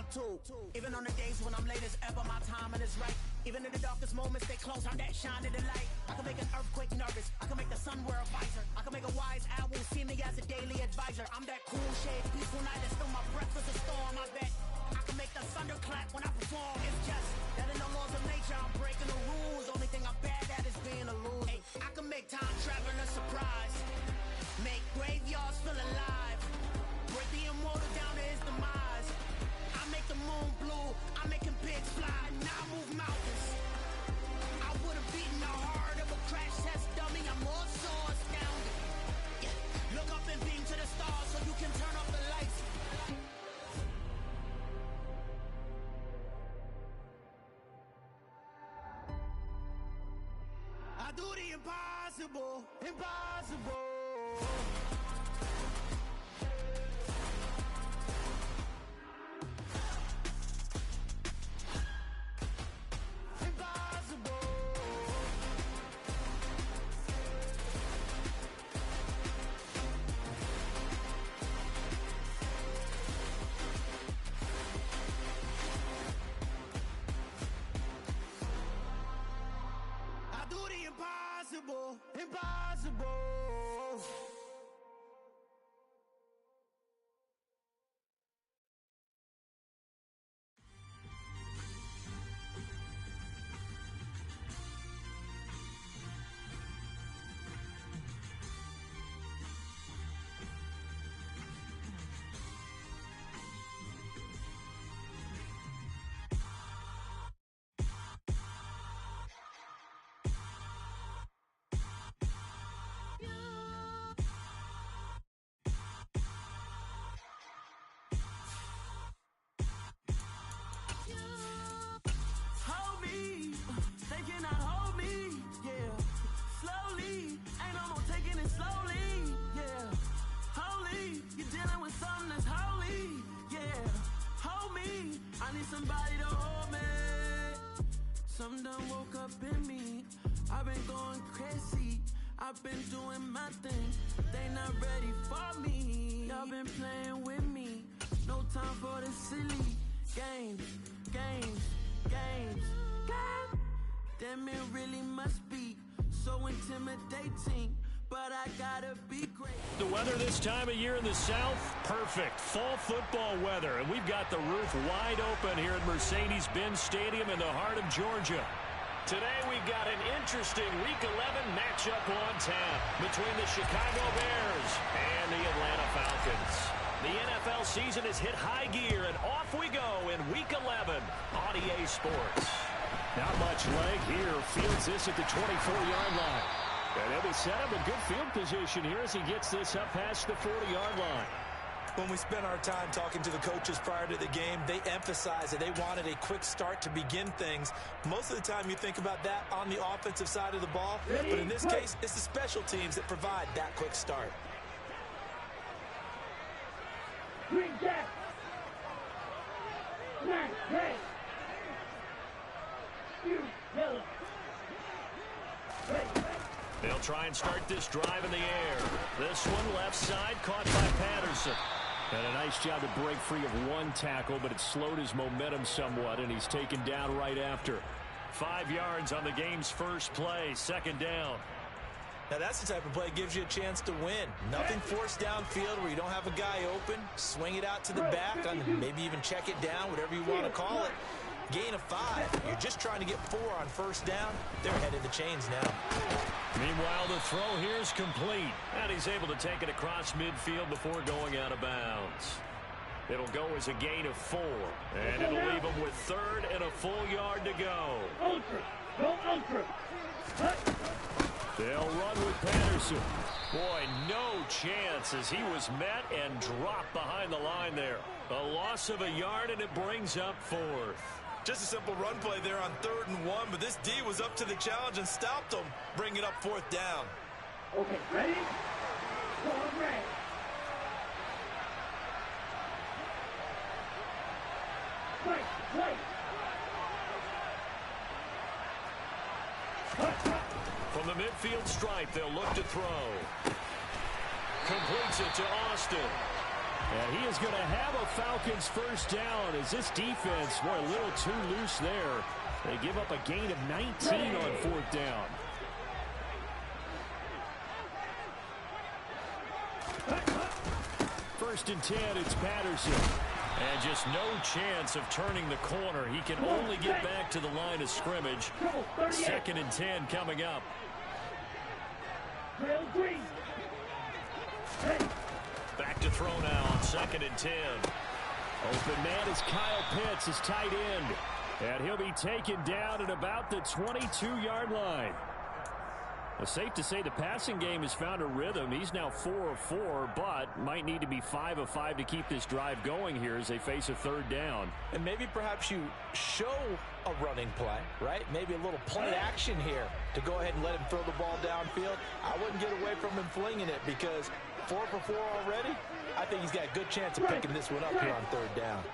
up too. Even on the days when I'm late as ever, my timing is right. Even in the darkest moments, they close on that shining the light. I can make an earthquake nervous. I can make the sun wear a visor. I can make a wise owl see me as a daily advisor. I'm that cool shade, peaceful night, and still my breath is a storm. I bet I can make the thunder clap when I perform. It's just that in the laws of nature, I'm breaking the rules. Only thing I'm bad at is being a loser. Hey, I can make time traveling a surprise. Make graveyards feel alive. Break the immortal down to his demise. I make the moon blue. I'm making pigs fly. Now I move mountains. I would have beaten the heart of a crash test dummy. I'm more so astounded. Yeah. Look up and beam to the stars so you can turn off the lights. I do the impossible, impossible. Impossible, impossible. Something done woke up in me. I've been going crazy. I've been doing my thing. They not ready for me. Y'all been playing with me. No time for the silly games, games, games, games. Damn, it really must be so intimidating. But I gotta be great. The weather this time of year in the South, perfect. Fall football weather. And we've got the roof wide open here at Mercedes-Benz Stadium in the heart of Georgia. Today we've got an interesting Week 11 matchup on tap between the Chicago Bears and the Atlanta Falcons. The NFL season has hit high gear, and off we go in Week 11 on EA Sports. Not much leg here. Fields this at the 24-yard line. And he'll be set up in good field position here as he gets this up past the 40-yard line. When we spent our time talking to the coaches prior to the game, they emphasized that they wanted a quick start to begin things. Most of the time you think about that on the offensive side of the ball, but in this case, it's the special teams that provide that quick start. Green Jack. Black red. You yellow. Red. They'll try and start this drive in the air. This one left side caught by Patterson. And a nice job to break free of one tackle, but it slowed his momentum somewhat, and he's taken down right after. 5 yards on the game's first play, second down. Now that's the type of play that gives you a chance to win. Nothing forced downfield where you don't have a guy open. Swing it out to the back, maybe even check it down, whatever you want to call it. Gain of 5. You're just trying to get 4 on first down. They're headed the chains now. Meanwhile, the throw here is complete. And he's able to take it across midfield before going out of bounds. It'll go as a gain of 4. And it'll leave him with third and a full yard to go. Ultra. Go ultra. They'll run with Patterson. Boy, no chance as he was met and dropped behind the line there. A loss of a yard, and it brings up 4th. Just a simple run play there on 3rd and 1, but this D was up to the challenge and stopped them, bringing up 4th down. Okay, ready? Go red. Right. From the midfield stripe, they'll look to throw. Completes it to Austin. And he is going to have a Falcons first down as this defense, boy, a little too loose there. They give up a gain of 19 on 4th down. First and 10, it's Patterson. And just no chance of turning the corner. He can only get back to the line of scrimmage. 2nd and 10 coming up. Back to throw now on 2nd and 10. Open man is Kyle Pitts, his tight end. And he'll be taken down at about the 22-yard line. Well, safe to say the passing game has found a rhythm. He's now 4 of 4, but might need to be 5 of 5 to keep this drive going here as they face a 3rd down. And maybe perhaps you show a running play, right? Maybe a little play action here to go ahead and let him throw the ball downfield. I wouldn't get away from him flinging it because 4 for 4 already. I think he's got a good chance of picking this one up here on 3rd down.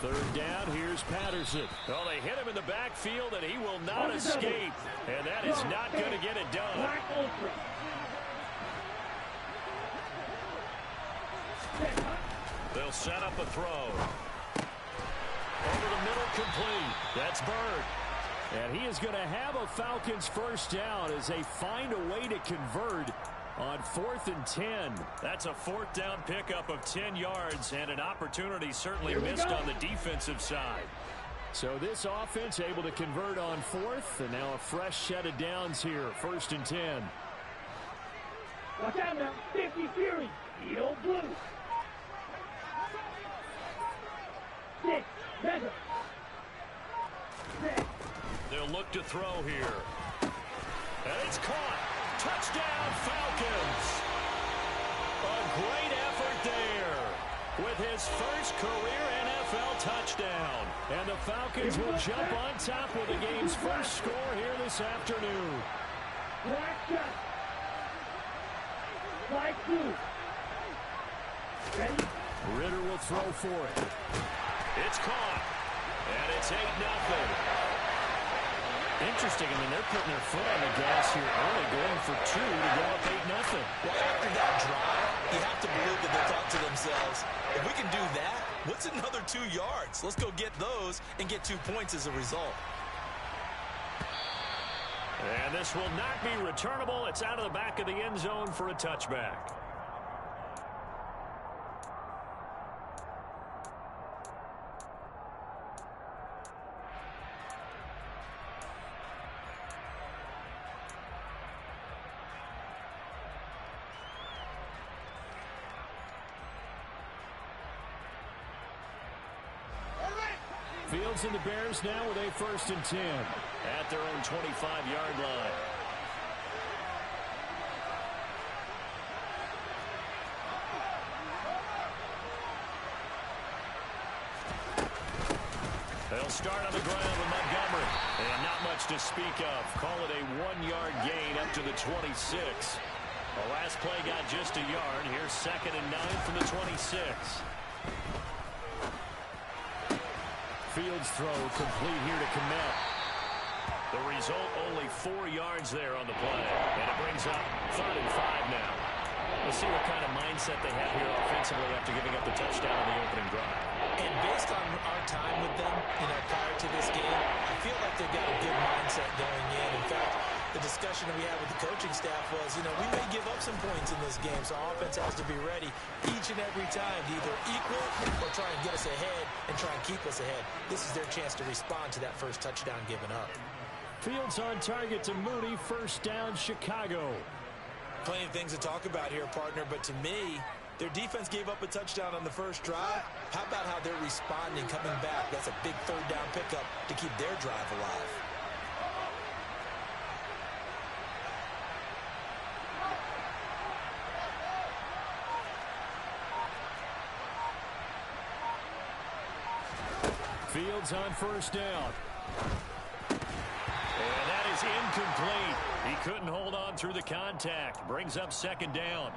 3rd down, here's Patterson. Well, they hit him in the backfield, and he will not escape. And that is not going to get it done. They'll set up a throw. Over the middle, complete. That's Bird. And he is going to have a Falcons first down as they find a way to convert on 4th and 10. That's a 4th down pickup of 10 yards and an opportunity certainly missed on the defensive side. So this offense able to convert on 4th, and now a fresh set of downs here. 1st and 10. Watch out now. 50 Fury. Steel blue. 6. Mega. 6. They'll look to throw here. And it's caught. Touchdown, Falcons. A great effort there with his first career NFL touchdown. And the Falcons will jump on top with the game's first score here this afternoon. Black shot. Fly 2. Ready? Ritter will throw for it. It's caught. And it's 8-0. Interesting. I mean, they're putting their foot on the gas here early, going for 2 to go up 8-0. Well, after that drive, you have to believe that they thought to themselves, if we can do that, what's another 2 yards? Let's go get those and get 2 points as a result. And this will not be returnable. It's out of the back of the end zone for a touchback. Fields and the Bears now with a 1st and 10 at their own 25-yard line. They'll start on the ground with Montgomery. And not much to speak of. Call it a 1-yard gain up to the 26. The last play got just a yard. Here's 2nd and 9 from the 26. Fields throw complete here to Kmet. The result, only 4 yards there on the play. And it brings up 3rd and 5 now. We'll see what kind of mindset they have here offensively after giving up the touchdown on the opening drive. And based on our time with them, prior to this game, I feel like they've got a good mindset going in. In fact, the discussion that we had with the coaching staff was, we may give up some points in this game, so our offense has to be ready each and every time to either equal or try and get us ahead and try and keep us ahead. This is their chance to respond to that first touchdown given up. Fields on target to Mooney. 1st down, Chicago. Plenty of things to talk about here, partner, but to me, their defense gave up a touchdown on the first drive. How about how they're responding, coming back? That's a big 3rd down pickup to keep their drive alive. Fields on 1st down. And that is incomplete. He couldn't hold on through the contact. Brings up 2nd down.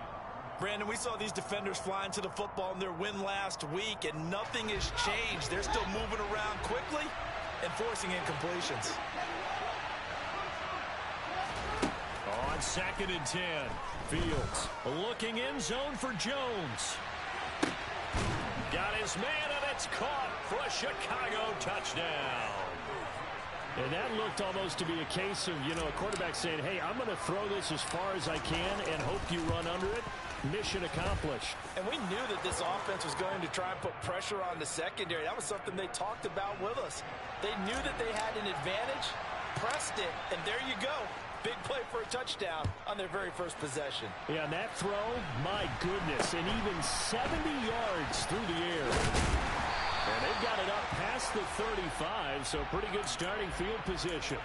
Brandon, we saw these defenders flying to the football in their win last week, and nothing has changed. They're still moving around quickly and forcing incompletions. On 2nd and 10. Fields looking in zone for Jones. Got his man, and it's caught for a Chicago touchdown. And that looked almost to be a case of, a quarterback saying, hey, I'm going to throw this as far as I can and hope you run under it. Mission accomplished. And we knew that this offense was going to try and put pressure on the secondary. That was something they talked about with us. They knew that they had an advantage, pressed it, and there you go. Big play for a touchdown on their very first possession. Yeah, and that throw, my goodness, and even 70 yards through the air. And they've got it up past the 35, so pretty good starting field position.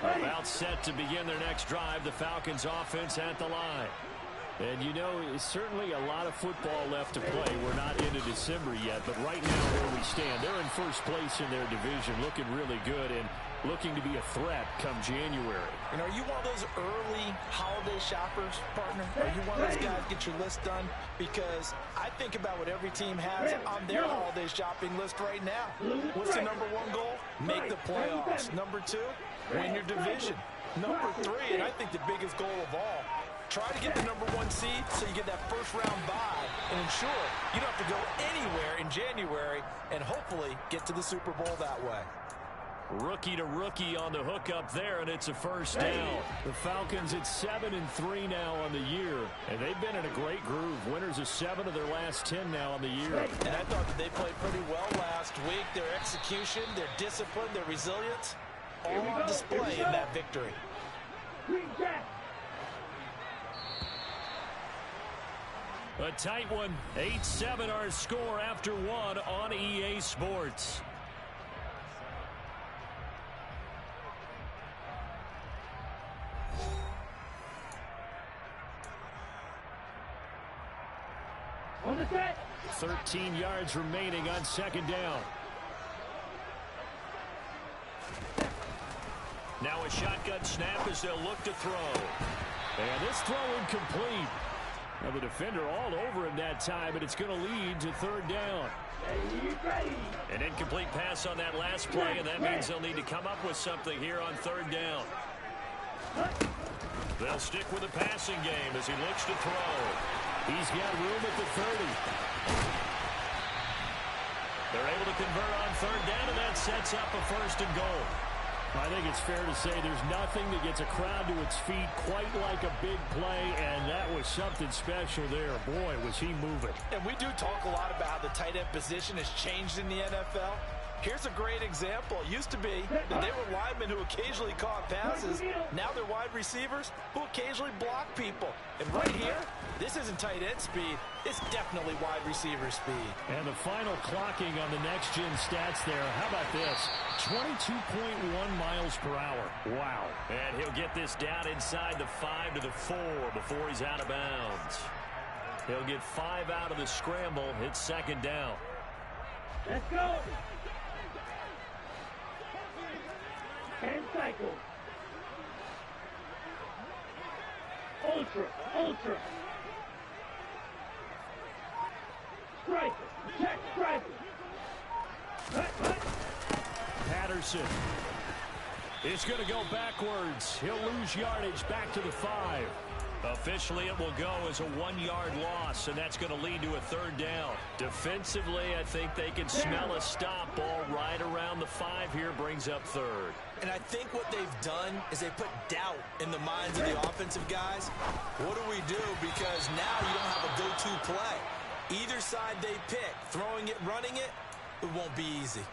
About set to begin their next drive, the Falcons offense at the line. And certainly a lot of football left to play. We're not into December yet, but right now where we stand, they're in first place in their division, looking really good and looking to be a threat come January. And are you one of those early holiday shoppers, partner? Are you one of those guys get your list done? Because I think about what every team has on their holiday shopping list right now. What's the number one goal? Make the playoffs. Number 2, win your division. Number 3, and I think the biggest goal of all, try to get the number 1 seed so you get that first-round bye and ensure you don't have to go anywhere in January and hopefully get to the Super Bowl that way. Rookie to rookie on the hook up there, and it's a first down. The Falcons at 7-3 now on the year, and they've been in a great groove. Winners of 7 of their last 10 now on the year. And I thought that they played pretty well last week. Their execution, their discipline, their resilience, all on display in that victory. A tight one. 8-7 our score after 1 on EA Sports. On the set. 13 yards remaining on 2nd down. Now a shotgun snap as they'll look to throw. And this throw incomplete. Now the defender all over him that time, and it's going to lead to 3rd down. An incomplete pass on that last play, and that means they'll need to come up with something here on 3rd down. They'll stick with the passing game as he looks to throw. He's got room at the 30. They're able to convert on 3rd down, and that sets up a 1st and goal. I think it's fair to say there's nothing that gets a crowd to its feet quite like a big play, and that was something special there. Boy, was he moving. And we do talk a lot about how the tight end position has changed in the NFL. Here's a great example. It used to be that they were linemen who occasionally caught passes. Now they're wide receivers who occasionally block people. And right here, this isn't tight end speed. It's definitely wide receiver speed. And the final clocking on the next-gen stats there. How about this? 22.1 miles per hour. Wow. And he'll get this down inside the 5 to the 4 before he's out of bounds. He'll get 5 out of the scramble. It's 2nd down. Let's go. 10 cycles. Ultra. Striker. Check striker. Patterson. It's going to go backwards. He'll lose yardage back to the 5. Officially, it will go as a 1-yard loss, and that's going to lead to a 3rd down. Defensively, I think they can smell a stop ball right around the 5 here, brings up 3rd. And I think what they've done is they put doubt in the minds of the offensive guys. What do we do? Because now you don't have a go-to play. Either side they pick, throwing it, running it, it won't be easy.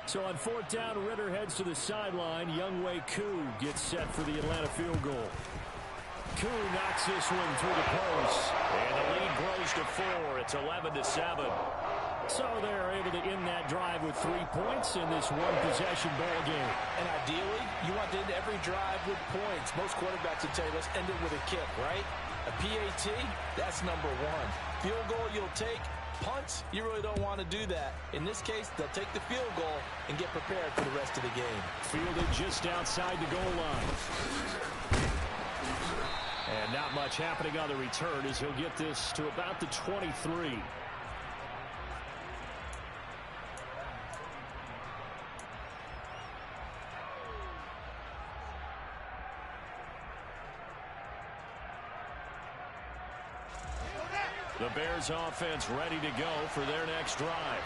So on 4th down, Ritter heads to the sideline. Younghoe Koo gets set for the Atlanta field goal. Koo knocks this one through the post. And the lead grows to 4. It's 11-7. So they're able to end that drive with 3 points in this one-possession ball game. And ideally, you want to end every drive with points. Most quarterbacks would tell you, let's end it with a kick, right? A PAT, that's number 1. Field goal you'll take. Punts, you really don't want to do that. In this case, they'll take the field goal and get prepared for the rest of the game. Fielded just outside the goal line. And not much happening on the return as he'll get this to about the 23. The Bears offense ready to go for their next drive.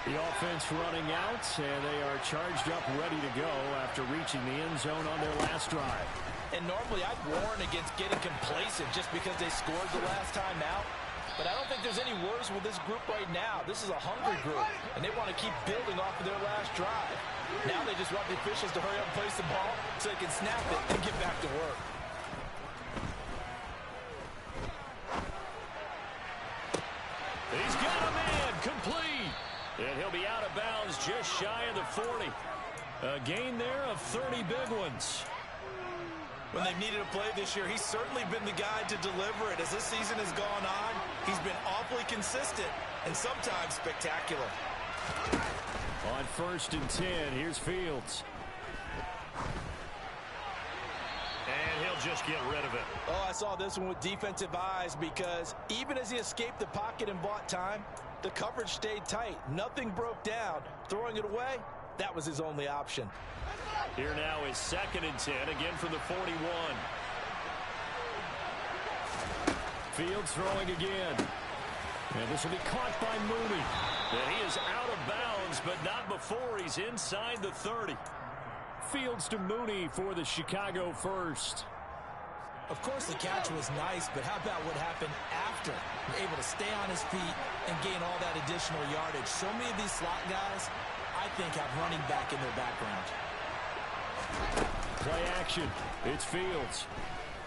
The offense running out, and they are charged up, ready to go after reaching the end zone on their last drive. And normally I'd warn against getting complacent just because they scored the last time out. But I don't think there's any worries with this group right now. This is a hungry group, and they want to keep building off of their last drive. Now they just want the officials to hurry up and place the ball so they can snap it and get back to work. He's got a man, complete. And he'll be out of bounds just shy of the 40. A gain there of 30 big ones. When they've needed a play this year, he's certainly been the guy to deliver it. As this season has gone on, he's been awfully consistent and sometimes spectacular. On 1st and 10, here's Fields. And he'll just get rid of it. Oh, I saw this one with defensive eyes because even as he escaped the pocket and bought time, the coverage stayed tight. Nothing broke down. Throwing it away, that was his only option. Here now is 2nd and 10, again from the 41. Fields throwing again. And this will be caught by Mooney. And he is out of bounds, but not before he's inside the 30. Fields to Mooney for the Chicago first. Of course, the catch was nice, but how about what happened after? Able to stay on his feet and gain all that additional yardage. So many of these slot guys, I think, have running back in their background. Play action. It's Fields.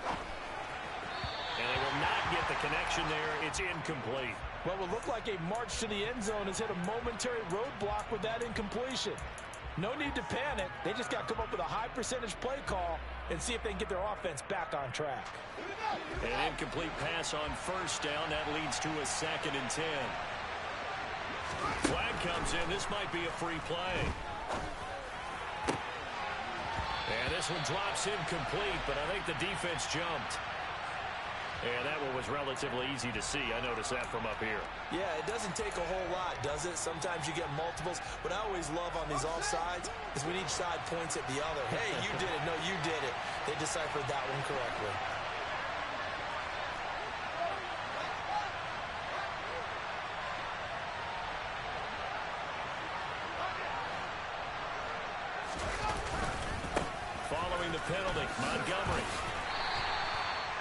And they will not get the connection there. It's incomplete. What will look like a march to the end zone has hit a momentary roadblock with that incompletion. No need to panic. They just got to come up with a high percentage play call and see if they can get their offense back on track. An incomplete pass on 1st down. That leads to a 2nd and 10. Flag comes in. This might be a free play. And this one drops incomplete, but I think the defense jumped. And that one was relatively easy to see. I noticed that from up here. Yeah, it doesn't take a whole lot, does it? Sometimes you get multiples. What I always love on these offsides is when each side points at the other. Hey, you did it. No, you did it. They deciphered that one correctly. Following the penalty, Montgomery.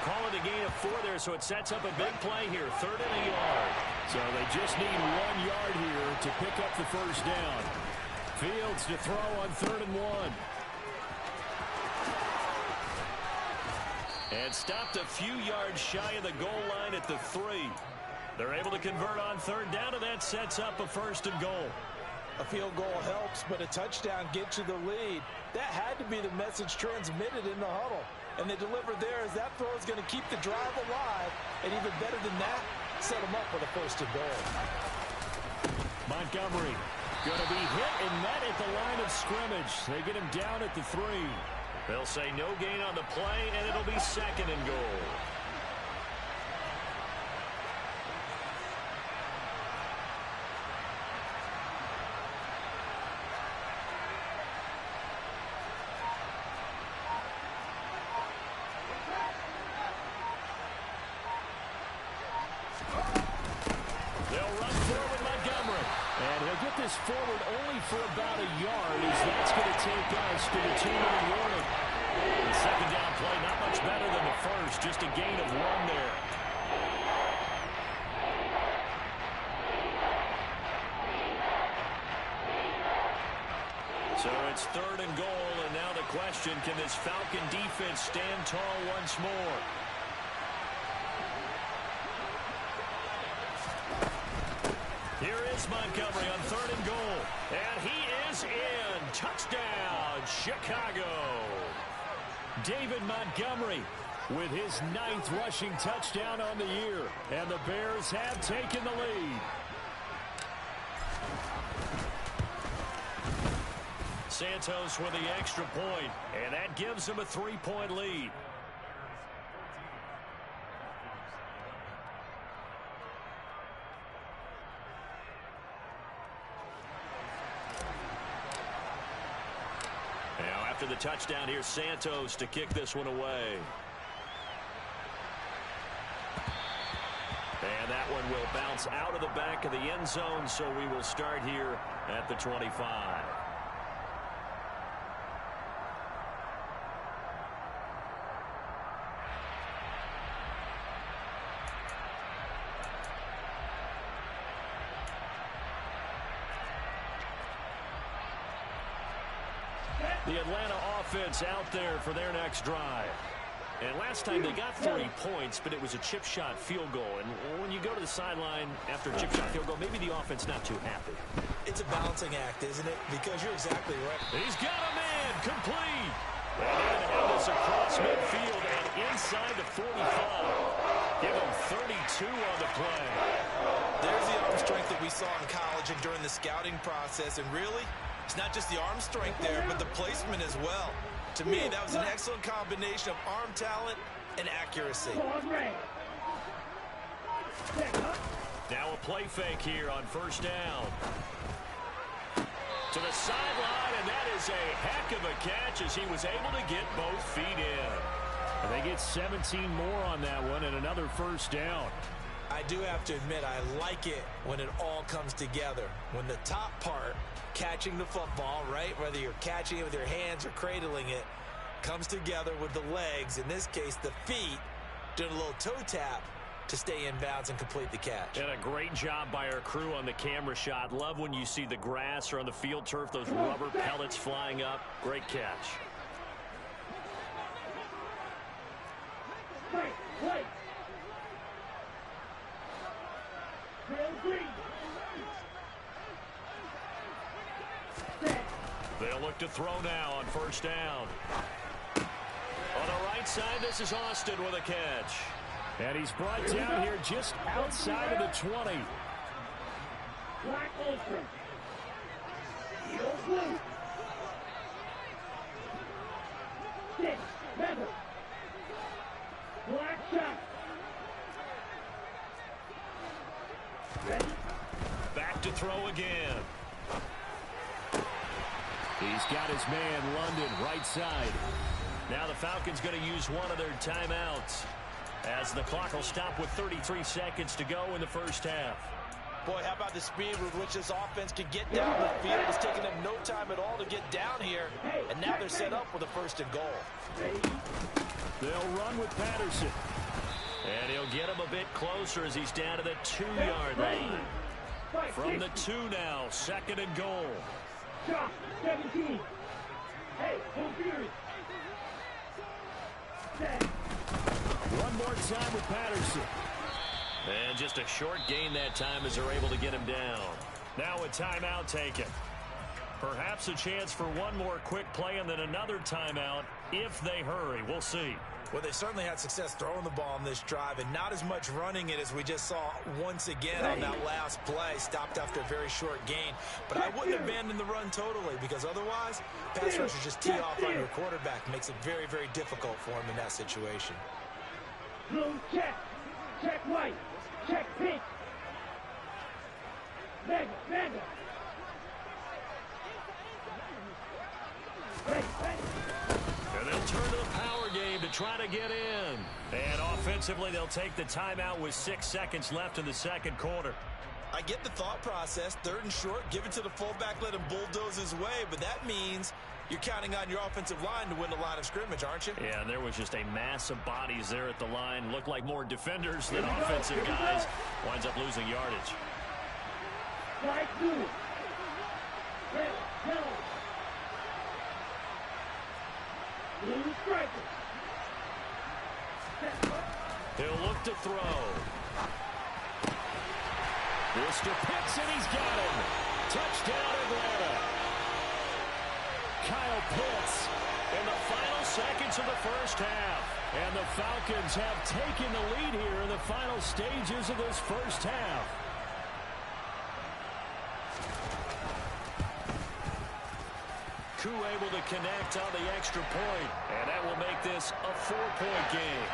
Call it a gain of 4 there, so it sets up a big play here. 3rd and a yard. So they just need 1 yard here to pick up the 1st down. Fields to throw on 3rd and 1. And stopped a few yards shy of the goal line at the 3. They're able to convert on 3rd down, and that sets up a 1st and goal. A field goal helps, but a touchdown gets you the lead. That had to be the message transmitted in the huddle. And they delivered there as that throw is going to keep the drive alive. And even better than that, set them up for the 1st and goal. Montgomery going to be hit and met at the line of scrimmage. They get him down at the 3. They'll say no gain on the play, and it'll be 2nd and goal. Forward only for about a yard as that's going to take us to the 2-minute warning. The 2nd down play not much better than the 1st, just a gain of 1 there. So it's 3rd and goal, and now the question, can this Falcon defense stand tall once more? Here is Montgomery on 3rd and goal. And he is in. Touchdown, Chicago. David Montgomery with his 9th rushing touchdown on the year. And the Bears have taken the lead. Santos with the extra point, and that gives them a 3-point lead. after the touchdown. Here's Santos to kick this one away. And that one will bounce out of the back of the end zone, so we will start here at the 25. The Atlanta offense out there for their next drive. And last time they got 3 points, but it was a chip shot field goal. And when you go to the sideline after a chip shot field goal, maybe the offense not too happy. It's a balancing act, isn't it? Because you're exactly right. He's got a man complete. And they're going to have this across midfield and inside the 45. Give him 32 on the play. There's the arm strength that we saw in college and during the scouting process. And really, it's not just the arm strength there, but the placement as well. To me, that was an excellent combination of arm talent and accuracy. Now a play fake here on first down. To the sideline, and that is a heck of a catch as he was able to get both feet in. And they get 17 more on that one and another first down. I do have to admit, I like it when it all comes together. When the top part, catching the football, right, whether you're catching it with your hands or cradling it, comes together with the legs, in this case the feet, doing a little toe tap to stay in bounds and complete the catch. And a great job by our crew on the camera shot. Love when you see the grass or on the field turf, those rubber pellets flying up. Great catch. They'll look to throw now on first down. On the right side, this is Austin with a catch. And he's brought down here just outside of the 20. Black Ultra. Yellow blue. 6, metal. Black shot. Ready? Back to throw again. He's got his man, London, right side. Now the Falcons going to use one of their timeouts as the clock will stop with 33 seconds to go in the first half. Boy, how about the speed with which this offense can get down the field? It's taken them no time at all to get down here, and now they're set up with a first and goal. They'll run with Patterson. And he'll get him a bit closer as he's down to the 2-yard line. From the 2 now, second and goal. Shot, 17. Hey, full fury. One more time with Patterson. And just a short gain that time as they're able to get him down. Now a timeout taken. Perhaps a chance for one more quick play and then another timeout if they hurry. We'll see. Well, they certainly had success throwing the ball on this drive and not as much running it as we just saw once again on that last play. Stopped after a very short gain. But I wouldn't abandon the run totally because otherwise, pass rushers just tee off on your quarterback. Makes it very, very difficult for him in that situation. Blue check. Check white. Check pink. Mega. And they'll turn to the power game to try to get in. And offensively, they'll take the timeout with 6 seconds left in the second quarter. I get the thought process. Third and short, give it to the fullback, let him bulldoze his way. But that means you're counting on your offensive line to win the line of scrimmage, aren't you? Yeah, and there was just a mass of bodies there at the line. Looked like more defenders than offensive guys. Winds up losing yardage. Right through. Yellow. Blue striker. He'll look to throw. This to Pitts, and he's got him. Touchdown, Atlanta. Kyle Pitts in the final seconds of the first half. And the Falcons have taken the lead here in the final stages of this first half. Koo able to connect on the extra point, and that will make this a 4-point game.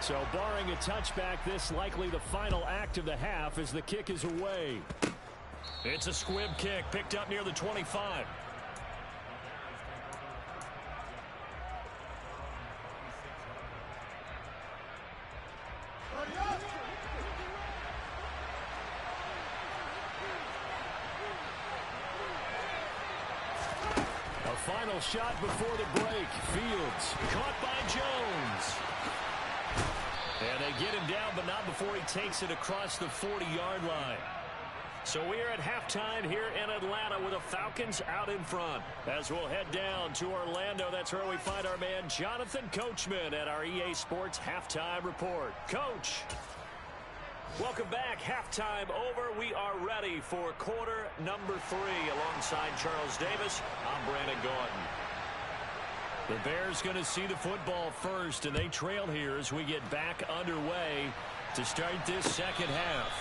So barring a touchback, this likely the final act of the half as the kick is away. It's a squib kick picked up near the 25. A final shot before the break. Fields caught by Jones. And they get him down, but not before he takes it across the 40-yard line. So we are at halftime here in Atlanta with the Falcons out in front. As we'll head down to Orlando, that's where we find our man Jonathan Coachman at our EA Sports Halftime Report. Coach, welcome back. Halftime over. We are ready for quarter number 3. Alongside Charles Davis, I'm Brandon Gaudin. The Bears going to see the football first, and they trail here as we get back underway to start this second half.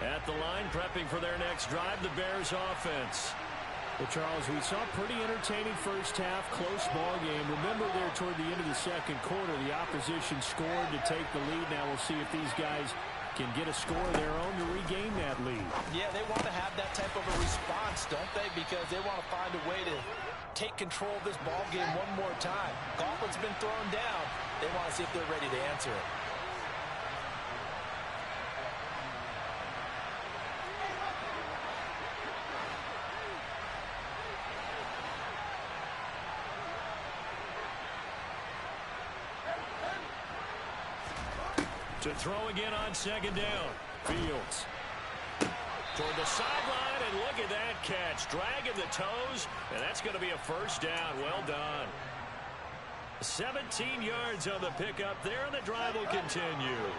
At the line, prepping for their next drive, the Bears offense. Well, Charles, we saw a pretty entertaining first half, close ball game. Remember there toward the end of the second quarter, the opposition scored to take the lead. Now we'll see if these guys can get a score of their own to regain that lead. Yeah, they want to have that type of a response, don't they? Because they want to find a way to take control of this ball game one more time. Gauntlet's been thrown down. They want to see if they're ready to answer it. To throw again on second down. Fields toward the sideline, and look at that catch. Dragging the toes, and that's going to be a first down. Well done. 17 yards on the pickup there, and the drive will continue.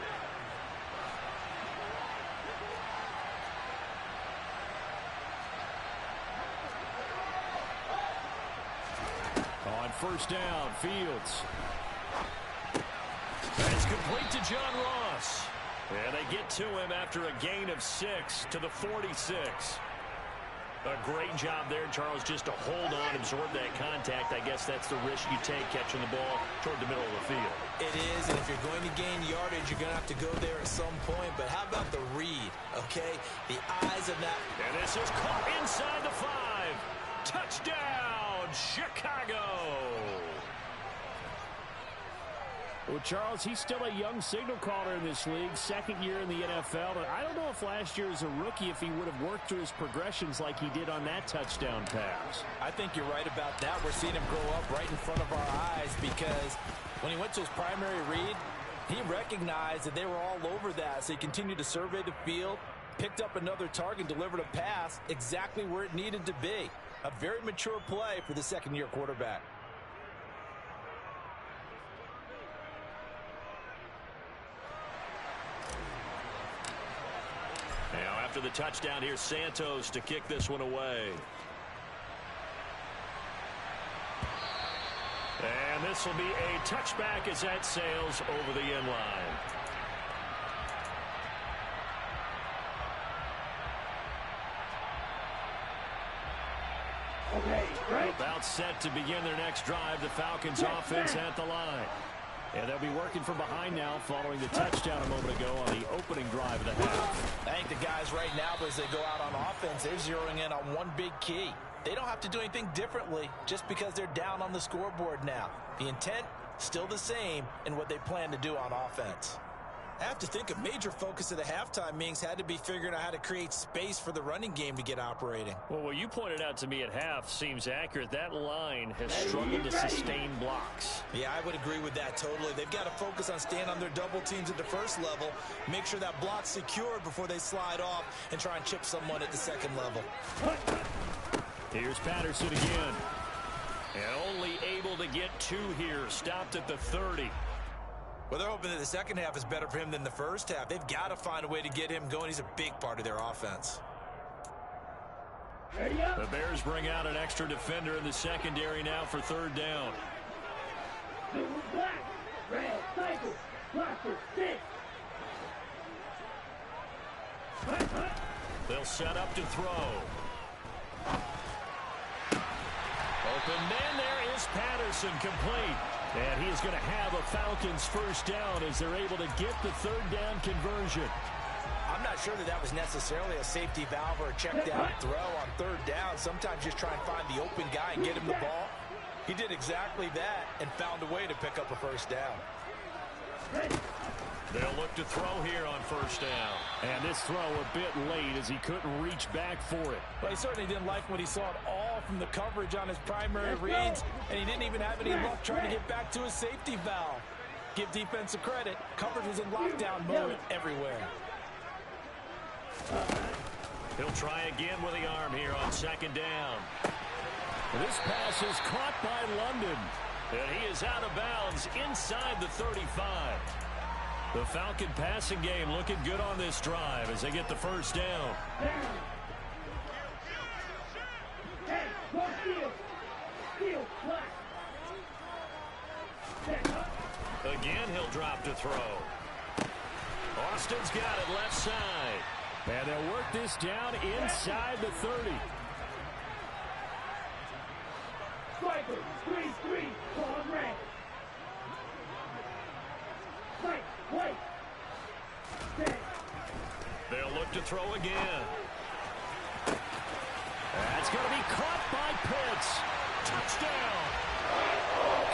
On first down, Fields. It's complete to John Ross. And they get to him after a gain of 6 to the 46. A great job there, Charles, just to hold on, absorb that contact. I guess that's the risk you take catching the ball toward the middle of the field. It is, and if you're going to gain yardage, you're going to have to go there at some point. But how about the read, okay? The eyes of that. And this is caught inside the 5. Touchdown, Chicago. Well, Charles, he's still a young signal caller in this league, second year in the NFL. But I don't know if last year as a rookie, if he would have worked through his progressions like he did on that touchdown pass. I think you're right about that. We're seeing him grow up right in front of our eyes because when he went to his primary read, he recognized that they were all over that. So he continued to survey the field, picked up another target, delivered a pass exactly where it needed to be. A very mature play for the second-year quarterback. Now after the touchdown, here's Santos to kick this one away. And this will be a touchback as that sails over the end line. Okay, right. About set to begin their next drive, the Falcons offense at the line. And they'll be working from behind now following the touchdown a moment ago on the opening drive of the half. I think the guys right now, as they go out on offense, they're zeroing in on one big key. They don't have to do anything differently just because they're down on the scoreboard now. The intent, still the same in what they plan to do on offense. I have to think a major focus of the halftime meetings had to be figuring out how to create space for the running game to get operating. Well, what you pointed out to me at half seems accurate. That line has struggled to sustain blocks. Yeah, I would agree with that totally. They've got to focus on staying on their double teams at the first level, make sure that block's secured before they slide off and try and chip someone at the second level. Here's Patterson again. And only able to get 2 here. Stopped at the 30. Well, they're hoping that the second half is better for him than the first half. They've got to find a way to get him going. He's a big part of their offense. Ready up. The Bears bring out an extra defender in the secondary now for third down. Blue, black, red, cycle, blocker, 6. They'll set up to throw. Open man there Cordarrelle Patterson complete. And he is going to have a Falcons first down as they're able to get the third down conversion. I'm not sure that was necessarily a safety valve or a check down throw on third down. Sometimes just try and find the open guy and get him the ball. He did exactly that and found a way to pick up a first down. They'll look to throw here on first down. And this throw a bit late as he couldn't reach back for it. Well, he certainly didn't like what he saw at all from the coverage on his primary reads, and he didn't even have any luck trying to get back to his safety valve. Give defensive credit. Coverage was in lockdown mode everywhere. He'll try again with the arm here on second down. This pass is caught by London. And he is out of bounds inside the 35. The Falcon passing game looking good on this drive as they get the first down. Again, he'll drop to throw. Austin's got it left side. And they'll work this down inside the 30. Striker, 3-3, on rank. Wait. They'll look to throw again. That's going to be caught by Pitts. Touchdown.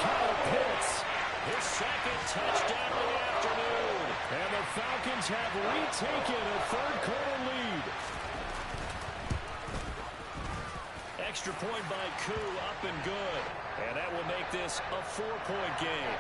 Kyle Pitts, his second touchdown of the afternoon. And the Falcons have retaken a third-quarter lead. Extra point by Koo, up and good. And that will make this a 4-point game.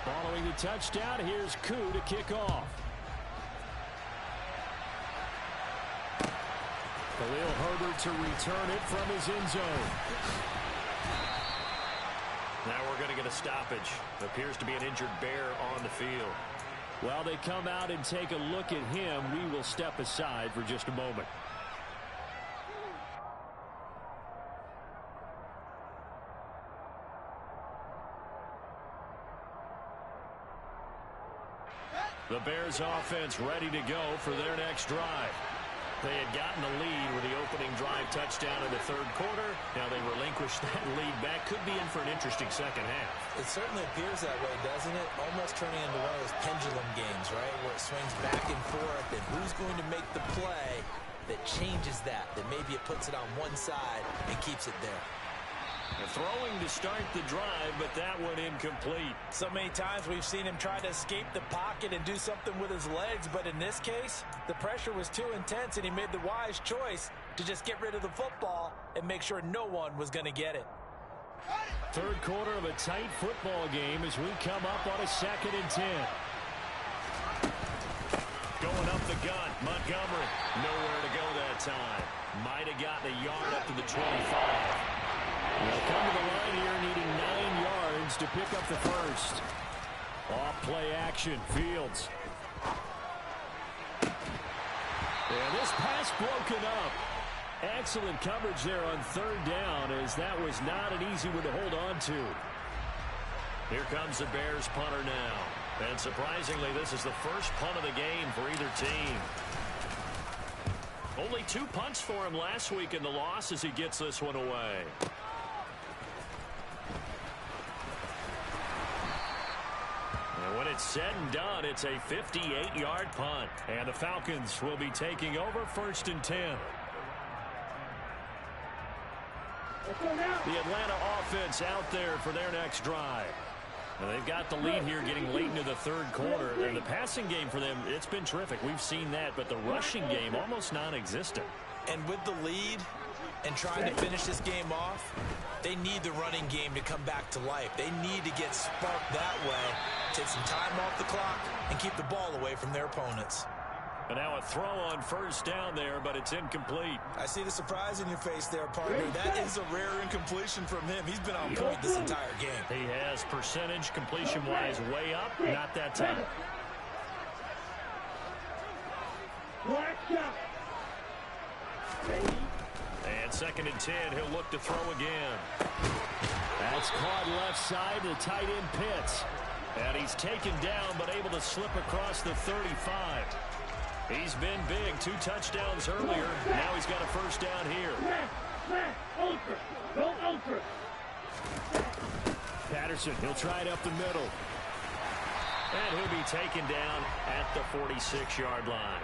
Following the touchdown, here's Koo to kick off. Khalil Herbert to return it from his end zone. Now we're going to get a stoppage. Appears to be an injured Bear on the field. While they come out and take a look at him, we will step aside for just a moment. The Bears offense ready to go for their next drive. They had gotten the lead with the opening drive touchdown in the third quarter. Now they relinquished that lead back. Could be in for an interesting second half. It certainly appears that way, doesn't it? Almost turning into one of those pendulum games, right? Where it swings back and forth, and who's going to make the play that changes that maybe it puts it on one side and keeps it there. Throwing to start the drive, but that one incomplete. So many times we've seen him try to escape the pocket and do something with his legs, but in this case, the pressure was too intense, and he made the wise choice to just get rid of the football and make sure no one was going to get it. Third quarter of a tight football game as we come up on a 2nd and 10. Going up the gut, Montgomery. Nowhere to go that time. Might have gotten a yard up to the 25. They'll come to the line here needing 9 yards to pick up the first. Off play action, Fields. And this pass broken up. Excellent coverage there on third down, as that was not an easy one to hold on to. Here comes the Bears punter now. And surprisingly, this is the first punt of the game for either team. Only 2 punts for him last week in the loss as he gets this one away. And when it's said and done, it's a 58-yard punt. And the Falcons will be taking over 1st and 10. The Atlanta offense out there for their next drive. And they've got the lead here getting late into the third quarter. And the passing game for them, it's been terrific. We've seen that, but the rushing game almost non-existent. And with the lead and trying to finish this game off, they need the running game to come back to life. They need to get sparked that way, take some time off the clock, and keep the ball away from their opponents. And now a throw on first down there, but it's incomplete. I see the surprise in your face there, partner. That is a rare incompletion from him. He's been on point this entire game. He has percentage completion-wise way up. Not that time. And 2nd and 10, he'll look to throw again. That's caught left side to tight end Pitts. And he's taken down, but able to slip across the 35. He's been big. 2 touchdowns earlier. Now he's got a first down here. Ultra. Go ultra. Patterson, he'll try it up the middle. And he'll be taken down at the 46-yard line.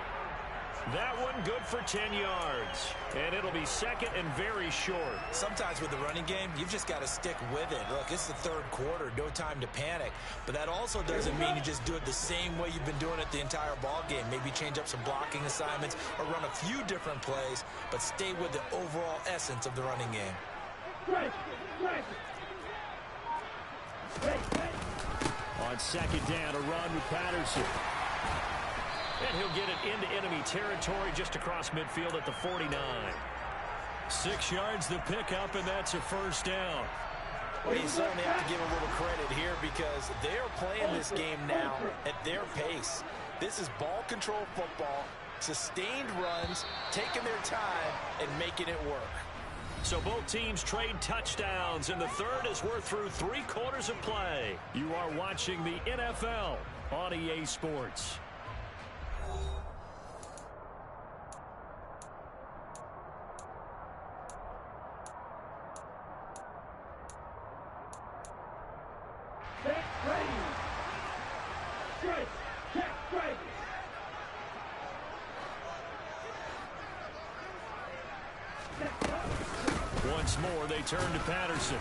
That one good for 10 yards. And it'll be second and very short. Sometimes with the running game, you've just got to stick with it. Look, it's the third quarter, no time to panic. But that also doesn't mean you just do it the same way you've been doing it the entire ball game. Maybe change up some blocking assignments or run a few different plays, but stay with the overall essence of the running game. On second down, a run with Patterson. And he'll get it into enemy territory just across midfield at the 49. 6 yards the pickup, and that's a first down. Well, you certainly have to give a little credit here because they are playing this game now at their pace. This is ball control football, sustained runs, taking their time, and making it work. So both teams trade touchdowns, and the third as we're through 3 quarters of play. You are watching the NFL on EA Sports. Once more, they turn to Patterson.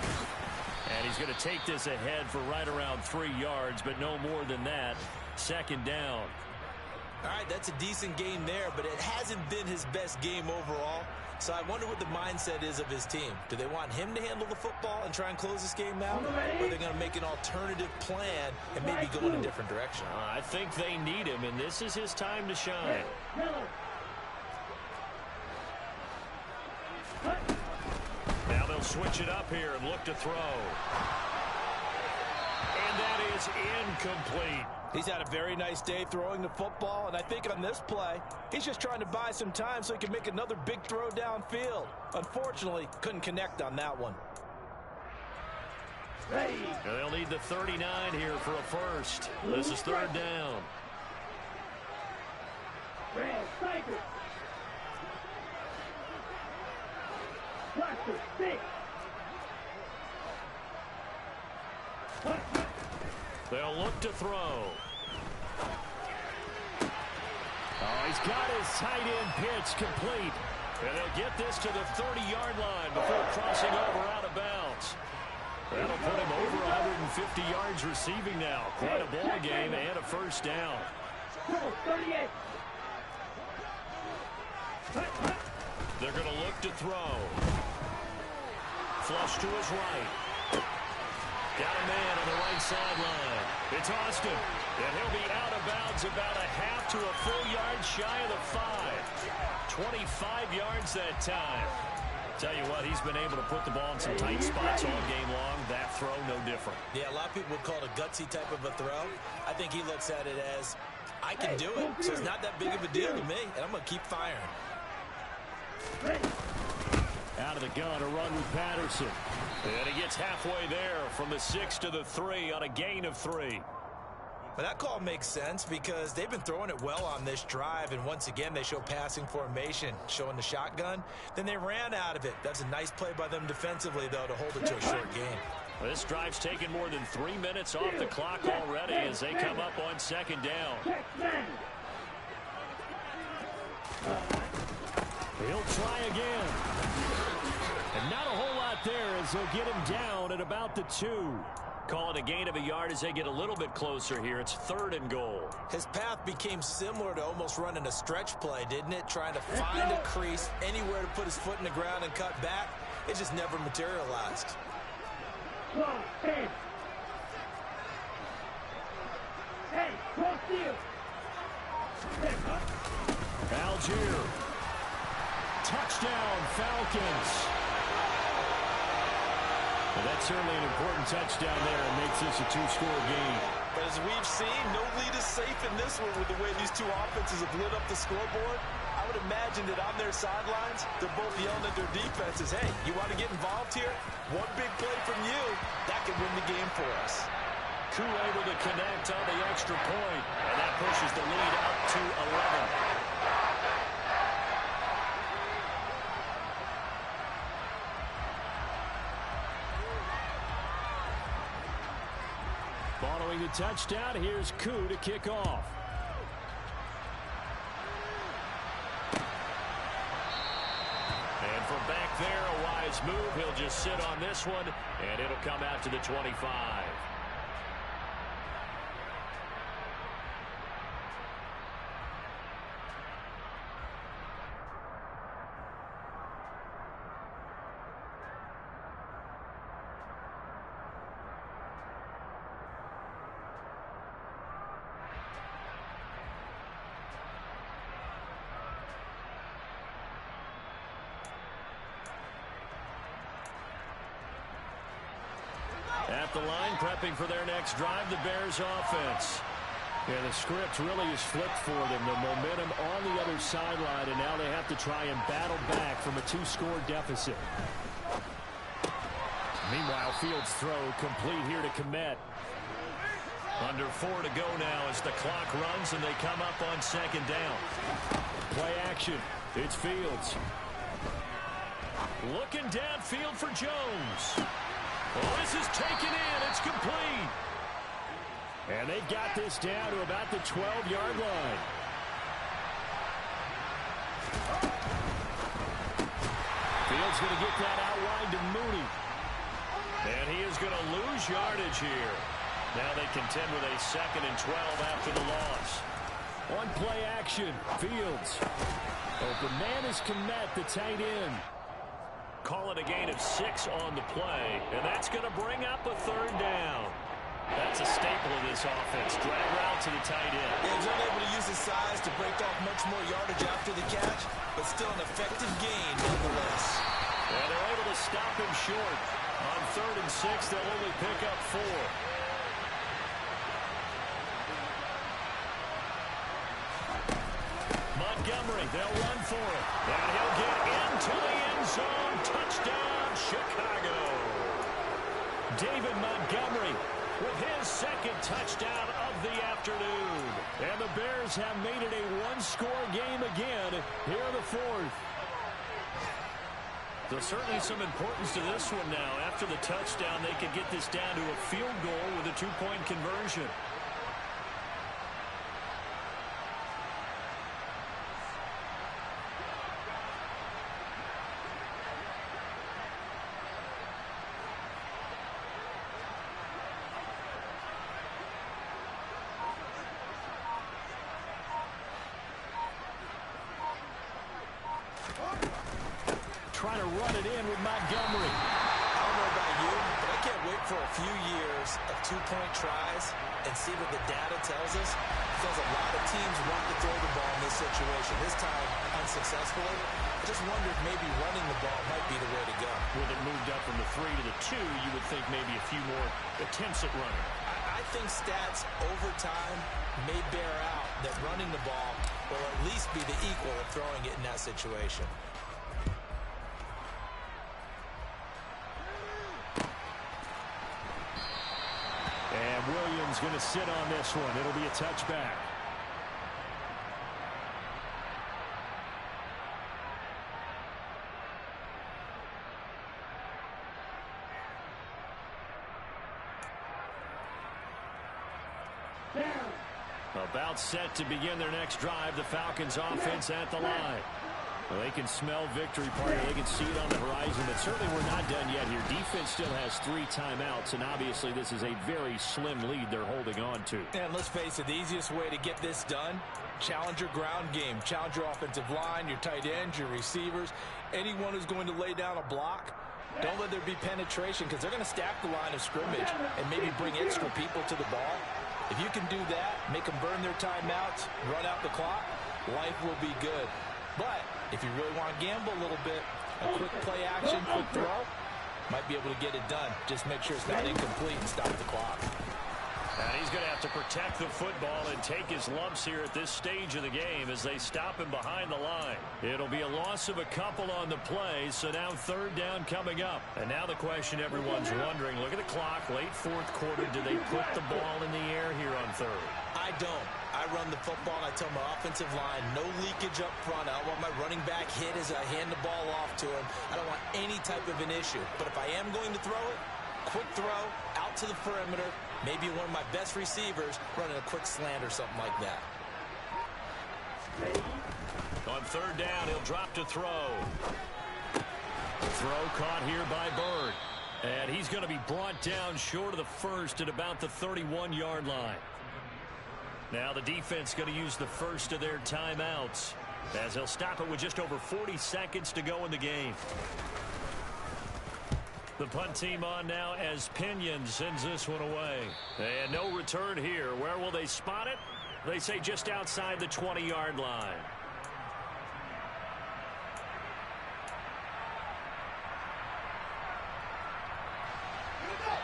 And he's going to take this ahead for right around 3 yards, but no more than that. Second down. All right, that's a decent game there, but it hasn't been his best game overall. So I wonder what the mindset is of his team. Do they want him to handle the football and try and close this game out? Or are they going to make an alternative plan and maybe go in a different direction? I think they need him, and this is his time to shine. Now they'll switch it up here and look to throw. And that is incomplete. He's had a very nice day throwing the football, and I think on this play, he's just trying to buy some time so he can make another big throw downfield. Unfortunately, couldn't connect on that one. Now they'll need the 39 here for a first. This is third down. They'll look to throw. Oh, he's got his tight end pitch complete. And they'll get this to the 30-yard line before crossing over out of bounds. That'll put him over 150 yards receiving now. Quite a ball game and a first down. They're going to look to throw. Flush to his right. Got a man on the right sideline. It's Austin. And he'll be out of bounds about a half to a full yard shy of the 5. 25 yards that time. Tell you what, he's been able to put the ball in some tight spots all game long. That throw, no different. Yeah, a lot of people would call it a gutsy type of a throw. I think he looks at it as, I can do it. So it's not that big of a deal to me, and I'm going to keep firing. Out of the gun, a run with Patterson. And he gets halfway there from the 6 to the 3 on a gain of 3. But that call makes sense because they've been throwing it well on this drive, and once again they show passing formation, showing the shotgun. Then they ran out of it. That's a nice play by them defensively, though, to hold it to a short gain. Well, this drive's taken more than 3 minutes off the clock already as they come up on second down. He'll try again. And not a whole lot there as they'll get him down at about the 2. Call it a gain of a yard as they get a little bit closer here. It's 3rd and goal. His path became similar to almost running a stretch play, didn't it? Trying to find a crease, anywhere to put his foot in the ground and cut back. It just never materialized. Algier. Touchdown, Falcons. Well, that's certainly an important touchdown there and makes this a 2-score game. But as we've seen, no lead is safe in this one with the way these two offenses have lit up the scoreboard. I would imagine that on their sidelines, they're both yelling at their defenses, hey, you want to get involved here? One big play from you, that could win the game for us. Koo able to connect on the extra point, and that pushes the lead out to 11. Following the touchdown, here's Koo to kick off. And from back there, a wise move. He'll just sit on this one, and it'll come out to the 25. At the line, prepping for their next drive, the Bears offense. Yeah, the script really is flipped for them. The momentum on the other sideline, and now they have to try and battle back from a 2-score deficit. Meanwhile, Fields' throw complete here to Kmet. Under 4 to go now as the clock runs, and they come up on second down. Play action. It's Fields. Looking downfield for Jones. Well, this is taken in. It's complete. And they've got this down to about the 12-yard line. Fields going to get that out wide to Mooney. And he is going to lose yardage here. Now they contend with a 2nd and 12 after the loss. On play action, Fields. Open man is Kmet, the tight end. Call it a gain of 6 on the play, and that's going to bring up a 3rd down. That's a staple of this offense. Drag route to the tight end. Yeah, he's unable to use his size to break off much more yardage after the catch, but still an effective gain nonetheless. And they're able to stop him short. On 3rd and 6, they'll only pick up 4. Montgomery, they'll run for it. And he'll get into the end zone. Touchdown, Chicago. David Montgomery with his 2nd touchdown of the afternoon. And the Bears have made it a 1-score game again here in the 4th. There's certainly some importance to this one now. After the touchdown, they could get this down to a field goal with a 2-point conversion. Trying to run it in with Montgomery. I don't know about you, but I can't wait for a few years of 2-point tries and see what the data tells us. Because a lot of teams want to throw the ball in this situation. This time, unsuccessfully. I just wonder if maybe running the ball might be the way to go. With it moved up from the 3 to the 2, you would think maybe a few more attempts at running. I think stats over time may bear out that running the ball will at least be the equal of throwing it in that situation. And Williams going to sit on this one. It'll be a touchback. About set to begin their next drive. The Falcons offense at the line. Well, they can smell victory party. They can see it on the horizon, but certainly we're not done yet here. Defense still has 3 timeouts, and obviously this is a very slim lead they're holding on to. And let's face it, the easiest way to get this done, challenge your ground game. Challenge your offensive line, your tight ends, your receivers, anyone who's going to lay down a block. Don't let there be penetration because they're going to stack the line of scrimmage and maybe bring extra people to the ball. If you can do that, make them burn their timeouts, run out the clock, life will be good. But if you really want to gamble a little bit, a quick play action, quick throw, might be able to get it done. Just make sure it's not incomplete and stop the clock. And he's going to have to protect the football and take his lumps here at this stage of the game as they stop him behind the line. It'll be a loss of a couple on the play, so now third down coming up. And now the question everyone's wondering, look at the clock, late fourth quarter, do they put the ball in the air here on third? I don't. I run the football and I tell my offensive line, no leakage up front. I don't want my running back hit as I hand the ball off to him. I don't want any type of an issue. But if I am going to throw it, quick throw, out to the perimeter, maybe one of my best receivers running a quick slant or something like that. On third down, he'll drop to throw. Throw caught here by Byrd. And he's going to be brought down short of the first at about the 31-yard line. Now the defense going to use the first of their timeouts as they'll stop it with just over 40 seconds to go in the game. The punt team on now as Pinion sends this one away. And no return here. Where will they spot it? They say just outside the 20-yard line.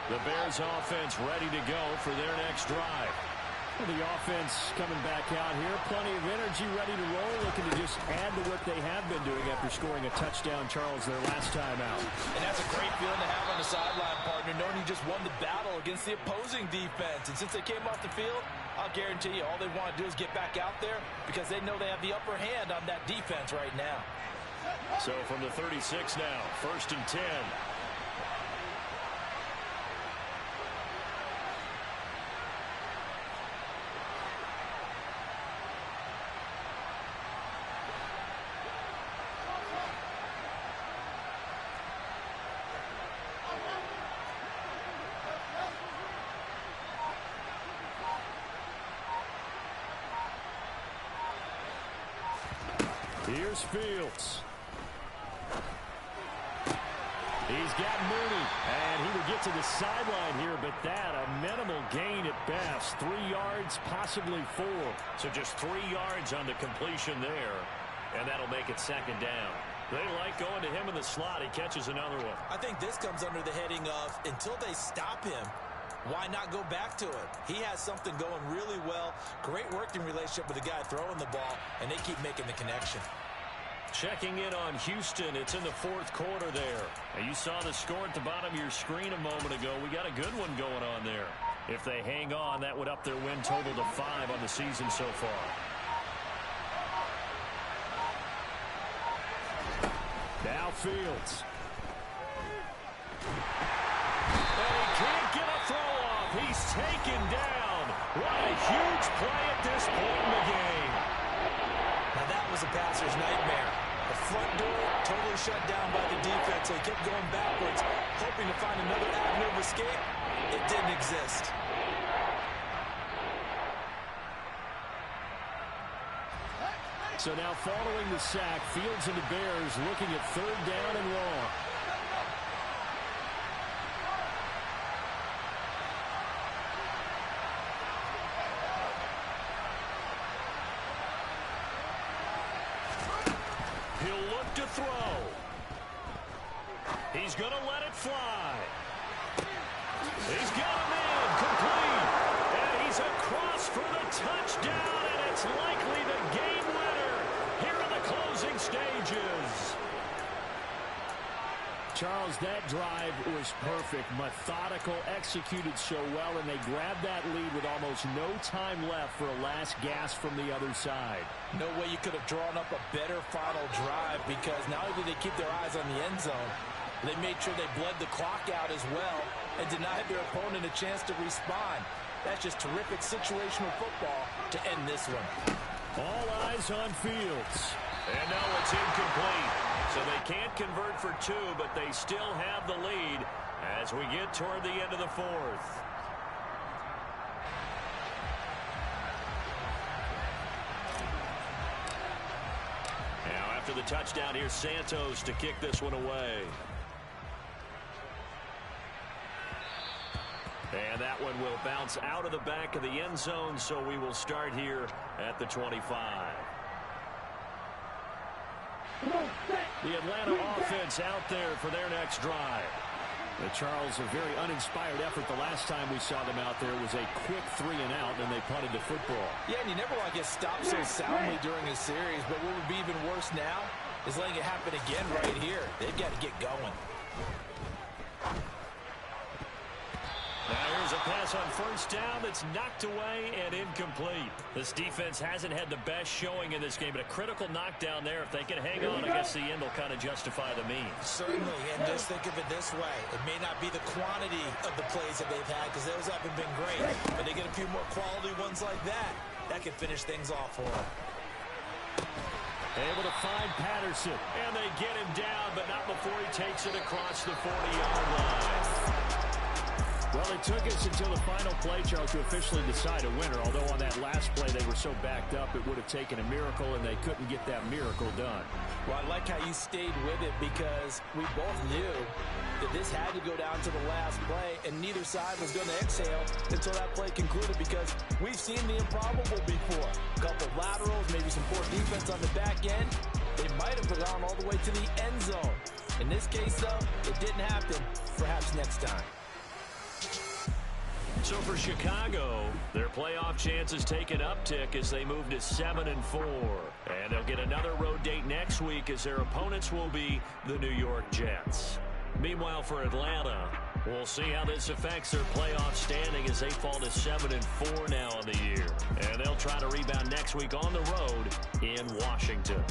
The Bears offense ready to go for their next drive. The offense coming back out here. Plenty of energy, ready to roll, looking to just add to what they have been doing after scoring a touchdown, Charles, their last time out. And that's a great feeling to have on the sideline, partner, knowing you just won the battle against the opposing defense. And since they came off the field, I'll guarantee you all they want to do is get back out there because they know they have the upper hand on that defense right now. So from the 36 now, 1st and 10. Here's Fields. He's got Mooney, and he would get to the sideline here, but that a minimal gain at best. 3 yards, possibly 4. So just 3 yards on the completion there, and that'll make it second down. They like going to him in the slot. He catches another one. I think this comes under the heading of until they stop him, why not go back to it? He has something going really well. Great working relationship with the guy throwing the ball, and they keep making the connection. Checking in on Houston. It's in the fourth quarter there. And you saw the score at the bottom of your screen a moment ago. We got a good one going on there. If they hang on, that would up their win total to 5 on the season so far. Now Fields. And he can't get a throw off. He's taken down. What a huge play at this point in the game. Now that was a passer's nightmare. The front door totally shut down by the defense. So he kept going backwards, hoping to find another avenue of escape. It didn't exist. So now following the sack, Fields and the Bears looking at third down and long. He'll look to throw. He's going to let it fly. He's got him in, complete. And he's across for the touchdown, and it's likely the game winner here in the closing stages. Charles, that drive was perfect, methodical, executed so well, and they grabbed that lead with almost no time left for a last gasp from the other side. No way you could have drawn up a better final drive because not only did they keep their eyes on the end zone, they made sure they bled the clock out as well and denied their opponent a chance to respond. That's just terrific situational football to end this one. All eyes on Fields. And no, it's incomplete. So they can't convert for 2, but they still have the lead as we get toward the end of the fourth. Now after the touchdown, here's Santos to kick this one away. And that one will bounce out of the back of the end zone, so we will start here at the 25. Come on, set. The Atlanta offense out there for their next drive. Charles, a very uninspired effort the last time we saw them out there. It was a quick 3-and-out, and they punted the football. Yeah, and you never want to get stopped so soundly during a series, but what would be even worse now is letting it happen again right here. They've got to get going. Now here's a pass on first down that's knocked away and incomplete. This defense hasn't had the best showing in this game, but a critical knockdown there. If they can hang on, I guess the end will kind of justify the means. Certainly, and just think of it this way. It may not be the quantity of the plays that they've had because those haven't been great, but they get a few more quality ones like that. That can finish things off for them. Able to find Patterson, and they get him down, but not before he takes it across the 40-yard line. Well, it took us until the final play, Charles, to officially decide a winner. Although on that last play they were so backed up, it would have taken a miracle, and they couldn't get that miracle done. Well, I like how you stayed with it because we both knew that this had to go down to the last play, and neither side was going to exhale until that play concluded because we've seen the improbable before. A couple laterals, maybe some poor defense on the back end. They might have gone all the way to the end zone. In this case, though, it didn't happen. Perhaps next time. So for Chicago, their playoff chances take an uptick as they move to 7-4. And they'll get another road date next week as their opponents will be the New York Jets. Meanwhile, for Atlanta, we'll see how this affects their playoff standing as they fall to 7-4 now on the year. And they'll try to rebound next week on the road in Washington.